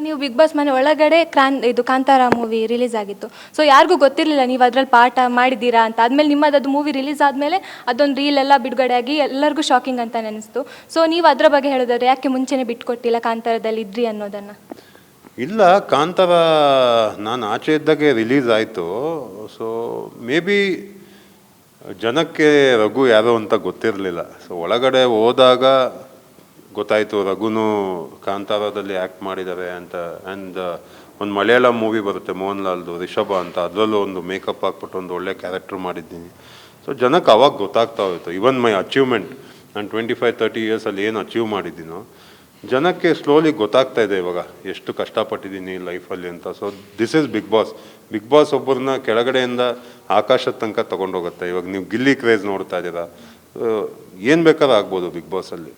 ನೀವು big boss ಮನೆ ಒಳಗಡೆ ಇದು ಕಾಂತಾರ ಮೂವಿ ರಿಲೀಸ್ ಆಗಿತ್ತು. ಸೊ ಯಾರಿಗೂ ಗೊತ್ತಿರಲಿಲ್ಲ ನೀವು ಅದರಲ್ಲಿ ಪಾಠ ಮಾಡಿದ್ದೀರಾ ಅಂತ. ಆದಮೇಲೆ ನಿಮ್ಮದು ಮೂವಿ ರಿಲೀಸ್ ಆದಮೇಲೆ ಅದೊಂದು ರೀಲ್ ಎಲ್ಲ ಬಿಡುಗಡೆ ಆಗಿ ಎಲ್ಲರಿಗೂ ಶಾಕಿಂಗ್ ಅಂತ ನೆನೆಸ್ತು. ಸೊ ನೀವು ಅದರ ಬಗ್ಗೆ ಹೇಳೋದಾದ್ರೆ ಯಾಕೆ ಮುಂಚೆನೇ ಬಿಟ್ಕೊಟ್ಟಿಲ್ಲ ಕಾಂತಾರದಲ್ಲಿ ಇದ್ರಿ ಅನ್ನೋದನ್ನು? ಇಲ್ಲ, ಕಾಂತಾರ ನಾನು ಆಚೆ ಇದ್ದಾಗೆ ರಿಲೀಸ್ ಆಯಿತು. ಸೊ ಮೇ ಬಿ ಜನಕ್ಕೆ ರಘು ಯಾರೋ ಅಂತ ಗೊತ್ತಿರಲಿಲ್ಲ. ಸೊ ಒಳಗಡೆ ಹೋದಾಗ ಗೊತ್ತಾಯಿತು ರಘುನು ಕಾಂತಾರದಲ್ಲಿ ಆ್ಯಕ್ಟ್ ಮಾಡಿದ್ದಾರೆ ಅಂತ. ಆ್ಯಂಡ್ ಒಂದು ಮಲಯಾಳಂ ಮೂವಿ ಬರುತ್ತೆ ಮೋಹನ್ ಲಾಲ್ದು, ರಿಷಭ ಅಂತ, ಅದರಲ್ಲೂ ಒಂದು ಮೇಕಪ್ ಹಾಕ್ಬಿಟ್ಟು ಒಂದು ಒಳ್ಳೆ ಕ್ಯಾರೆಕ್ಟರ್ ಮಾಡಿದ್ದೀನಿ. ಸೊ ಜನಕ್ಕೆ ಅವಾಗ ಗೊತ್ತಾಗ್ತಾ ಹೋಯಿತು. ಇವನ್ ಮೈ ಅಚೀವ್ಮೆಂಟ್, ನಾನು 25-30 ಇಯರ್ಸಲ್ಲಿ ಏನು ಅಚೀವ್ ಮಾಡಿದ್ದೀನೋ ಜನಕ್ಕೆ ಸ್ಲೋಲಿ ಗೊತ್ತಾಗ್ತಾ ಇದೆ ಇವಾಗ ಎಷ್ಟು ಕಷ್ಟಪಟ್ಟಿದ್ದೀನಿ ಲೈಫಲ್ಲಿ ಅಂತ. So this is Bigg Boss. Bigg Boss ಒಬ್ಬರನ್ನ ಕೆಳಗಡೆಯಿಂದ ಆಕಾಶದ ತನಕ ತೊಗೊಂಡೋಗುತ್ತೆ. ಇವಾಗ ನೀವು ಗಿಲ್ಲಿ ಕ್ರೇಜ್ ನೋಡ್ತಾ ಇದ್ದೀರಾ, ಏನು ಬೇಕಾದ್ರೂ ಆಗ್ಬೋದು ಬಿಗ್ ಬಾಸಲ್ಲಿ.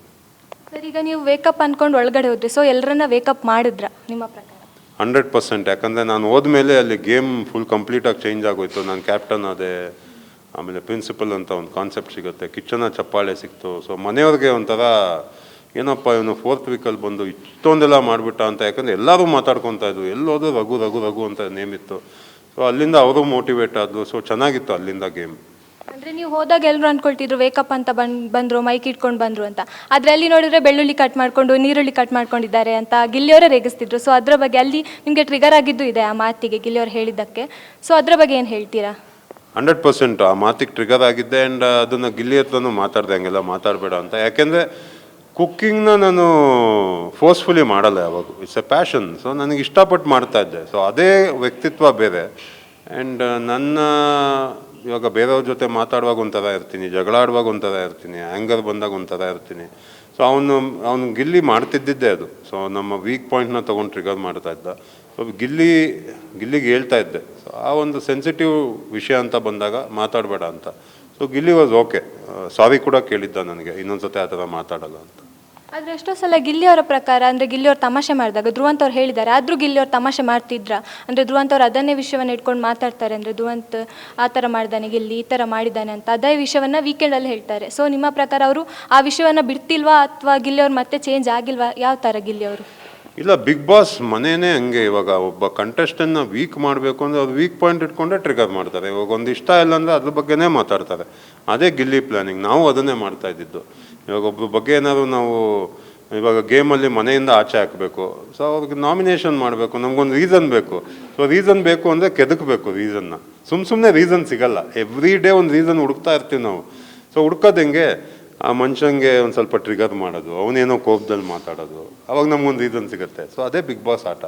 ಸರ್, ಈಗ ನೀವು ವೇಕಪ್ ಅಂದ್ಕೊಂಡು ಒಳಗಡೆ ಹೋದ್ರಿ. ಸೊ ಎಲ್ಲರನ್ನ ವೇಕಪ್ ಮಾಡಿದ್ರ ನಿಮ್ಮ ಪ್ರಕಾರ? 100%. ಯಾಕಂದರೆ ನಾನು ಹೋದ್ಮೇಲೆ ಅಲ್ಲಿ ಗೇಮ್ ಫುಲ್ ಕಂಪ್ಲೀಟಾಗಿ ಚೇಂಜ್ ಆಗೋಯ್ತು. ನಾನು ಕ್ಯಾಪ್ಟನ್ ಅದೇ, ಆಮೇಲೆ ಪ್ರಿನ್ಸಿಪಲ್ ಅಂತ ಒಂದು ಕಾನ್ಸೆಪ್ಟ್ ಸಿಗುತ್ತೆ, ಕಿಚನ ಚಪ್ಪಾಳೆ ಸಿಕ್ತು. ಸೊ ಮನೆಯವ್ರಿಗೆ ಒಂಥರ ಏನಪ್ಪ ಇವನು 4th ವೀಕಲ್ಲಿ ಬಂದು ಇಷ್ಟೊಂದೆಲ್ಲ ಮಾಡಿಬಿಟ್ಟ ಅಂತ. ಯಾಕಂದರೆ ಎಲ್ಲರೂ ಮಾತಾಡ್ಕೊತಾ ಇದ್ರು, ಎಲ್ಲೋದು ರಘು ರಘು ರಘು ಅಂತ ನೇಮ್ ಇತ್ತು. ಸೊ ಅಲ್ಲಿಂದ ಅವರು ಮೋಟಿವೇಟ್ ಆದರು. ಸೊ ಚೆನ್ನಾಗಿತ್ತು ಅಲ್ಲಿಂದ ಗೇಮ್. ಅಂದರೆ ನೀವು ಹೋದಾಗ ಎಲ್ಲರೂ ಅಂದ್ಕೊಳ್ತಿದ್ರು ವೇಕಪ್ ಅಂತ ಬಂದರು, ಮೈಕ್ ಇಟ್ಕೊಂಡು ಬಂದರು ಅಂತ. ಆದರೆ ಅಲ್ಲಿ ನೋಡಿದ್ರೆ ಬೆಳ್ಳುಳ್ಳಿ ಕಟ್ ಮಾಡಿಕೊಂಡು ನೀರುಳ್ಳಿ ಕಟ್ ಮಾಡ್ಕೊಂಡಿದ್ದಾರೆ ಅಂತ ಗಿಲ್ಲಿಯವರೇ ರೇಗಿಸ್ತಿದ್ರು. ಸೊ ಅದರ ಬಗ್ಗೆ ಅಲ್ಲಿ ನಿಮಗೆ ಟ್ರಿಗರ್ ಆಗಿದ್ದು ಇದೆ ಆ ಮಾತಿಗೆ, ಗಿಲ್ಲಿಯವರು ಹೇಳಿದ್ದಕ್ಕೆ. ಸೊ ಅದರ ಬಗ್ಗೆ ಏನು ಹೇಳ್ತೀರಾ? 100% ಆ ಮಾತಿಗೆ ಟ್ರಿಗರ್ ಆಗಿದ್ದೆ. ಆ್ಯಂಡ್ ಅದನ್ನು ಗಿಲ್ಲಿ ಹತ್ರನೂ ಮಾತಾಡಿದೆ, ಹಂಗೆಲ್ಲ ಮಾತಾಡಬೇಡ ಅಂತ. ಯಾಕೆಂದರೆ ಕುಕ್ಕಿಂಗ್ನ ನಾನು ಫೋರ್ಸ್ಫುಲಿ ಮಾಡಲ್ಲ ಯಾವಾಗ, ಇಟ್ಸ್ ಎ ಪ್ಯಾಷನ್. ಸೊ ನನಗೆ ಇಷ್ಟಪಟ್ಟು ಮಾಡ್ತಾಯಿದ್ದೆ. ಸೊ ಅದೇ ವ್ಯಕ್ತಿತ್ವ ಬೇರೆ. ಆ್ಯಂಡ್ ನನ್ನ ಇವಾಗ ಬೇರೆಯವ್ರ ಜೊತೆ ಮಾತಾಡುವಾಗ ಒಂಥರ ಇರ್ತೀನಿ, ಜಗಳ ಆಡುವಾಗ ಒಂಥರ ಇರ್ತೀನಿ, ಆ್ಯಂಗರ್ ಬಂದಾಗ ಒಂಥರ ಇರ್ತೀನಿ. ಸೊ ಅವನು ಗಿಲ್ಲಿ ಮಾಡ್ತಿದ್ದಿದ್ದೆ ಅದು. ಸೊ ನಮ್ಮ ವೀಕ್ ಪಾಯಿಂಟ್ನ ತೊಗೊಂಡು ಟ್ರಿಗರ್ ಮಾಡ್ತಾ ಇದ್ದ. ಸೊ ಗಿಲ್ಲಿಗೆ ಹೇಳ್ತಾ ಇದ್ದೆ, ಸೊ ಆ ಒಂದು ಸೆನ್ಸಿಟಿವ್ ವಿಷಯ ಅಂತ ಬಂದಾಗ ಮಾತಾಡಬೇಡ ಅಂತ. ಸೊ ಗಿಲ್ಲಿ ವಾಸ್ ಓಕೆ, ಸಾರಿ ಕೂಡ ಕೇಳಿದ್ದ ನನಗೆ, ಇನ್ನೊಂದ್ಸತಿ ಆ ಥರ ಮಾತಾಡಲ್ಲ ಅಂತ. ಆದರೆ ಎಷ್ಟೋ ಸಲ ಗಿಲ್ಲಿಯವರ ಪ್ರಕಾರ, ಅಂದರೆ ಗಿಲ್ಲಿಯವ್ರು ತಮಾಷೆ ಮಾಡಿದಾಗ ಧ್ರುವಂತ್ ಅವ್ರು ಹೇಳಿದ್ದಾರೆ, ಆದರೂ ಗಿಲ್ಲಿಯವ್ರು ತಮಾಷೆ ಮಾಡ್ತಿದ್ರ? ಅಂದರೆ ಧ್ರುವಂತ್ ಅವ್ರು ಅದನ್ನೇ ವಿಷಯವನ್ನು ಇಟ್ಕೊಂಡು ಮಾತಾಡ್ತಾರೆ. ಅಂದರೆ ಧ್ರುವಂತ್ ಆ ಥರ ಮಾಡಿದ್ದಾನೆ, ಗಿಲ್ಲಿ ಈ ಥರ ಮಾಡಿದ್ದಾನೆ ಅಂತ ಅದೇ ವಿಷಯವನ್ನು ವೀಕೆಂಡಲ್ಲಿ ಹೇಳ್ತಾರೆ. ಸೊ ನಿಮ್ಮ ಪ್ರಕಾರ ಅವರು ಆ ವಿಷಯವನ್ನು ಬಿಡ್ತಿಲ್ವಾ, ಅಥವಾ ಗಿಲ್ಲಿಯವ್ರು ಮತ್ತೆ ಚೇಂಜ್ ಆಗಿಲ್ವಾ? ಯಾವ ಥರ ಗಿಲ್ಲಿಯವರು? ಇಲ್ಲ, ಬಿಗ್ ಬಾಸ್ ಮನೇನೇ ಹಂಗೆ. ಇವಾಗ ಒಬ್ಬ ಕಂಟೆಸ್ಟೆಂಟ್ನ ವೀಕ್ ಮಾಡಬೇಕು ಅಂದರೆ ಅವ್ರು ವೀಕ್ ಪಾಯಿಂಟ್ ಇಟ್ಕೊಂಡೇ ಟ್ರಿಗರ್ ಮಾಡ್ತಾರೆ. ಇವಾಗ ಒಂದು ಇಷ್ಟ ಇಲ್ಲ ಅಂದರೆ ಅದ್ರ ಬಗ್ಗೆನೇ ಮಾತಾಡ್ತಾರೆ. ಅದೇ ಗಿಲ್ಲಿ ಪ್ಲ್ಯಾನಿಂಗ್. ನಾವು ಅದನ್ನೇ ಮಾಡ್ತಾ ಇದ್ದಿದ್ದು. ಇವಾಗ ಒಬ್ಬರ ಬಗ್ಗೆ ಏನಾದ್ರು ನಾವು ಇವಾಗ ಗೇಮಲ್ಲಿ ಮನೆಯಿಂದ ಆಚೆ ಹಾಕಬೇಕು, ಸೊ ಅವ್ರಿಗೆ ನಾಮಿನೇಷನ್ ಮಾಡಬೇಕು, ನಮಗೊಂದು ರೀಸನ್ ಬೇಕು. ಸೊ ರೀಸನ್ ಬೇಕು ಅಂದರೆ ಕೆದಕಬೇಕು ರೀಸನ್ನ. ಸುಮ್ಮನೆ ರೀಸನ್ ಸಿಗಲ್ಲ. ಎವ್ರಿ ಡೇ ಒಂದು ರೀಸನ್ ಹುಡುಕ್ತಾ ಇರ್ತೀವಿ ನಾವು. ಸೊ ಹುಡ್ಕೋದು ಹೆಂಗೆ, ಆ ಮನುಷ್ಯಂಗೆ ಒಂದು ಸ್ವಲ್ಪ ಟ್ರಿಗರ್ ಮಾಡೋದು, ಅವನೇನೋ ಕೋಪದಲ್ಲಿ ಮಾತಾಡೋದು, ಅವಾಗ ನಮಗೊಂದು ರೀಸನ್ ಸಿಗುತ್ತೆ. ಸೊ ಅದೇ ಬಿಗ್ ಬಾಸ್ ಆಟ.